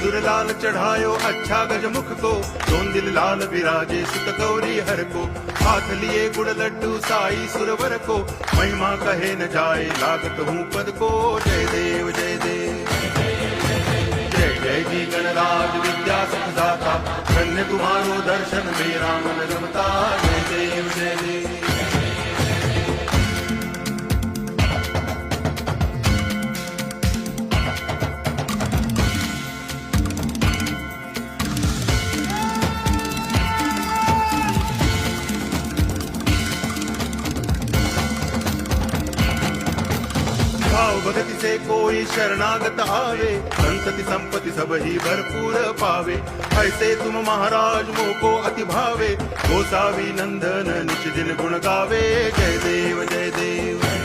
सिंदूर लाल चढ़ायो अच्छा गजमुख को, दोन दिल लाल विराजे सुत गौरी हर को, हाथ लिए गुड़ लड्डू साई सुरवर को, महिमा कहे न जाए लागत हूँ पद को। जय देव जय देव जय जय जी गणराज विद्या सुखदाता, धन्य तुम्हारो दर्शन मेरा मन रमता। जय देव जय देव भाव भगति से कोई शरणागत आवे, संतति संपत्ति सब ही भरपूर पावे। ऐसे तुम महाराज मोको अति भावे, गोसावी नंदन निच दिन गुण गावे। जय देव जय देव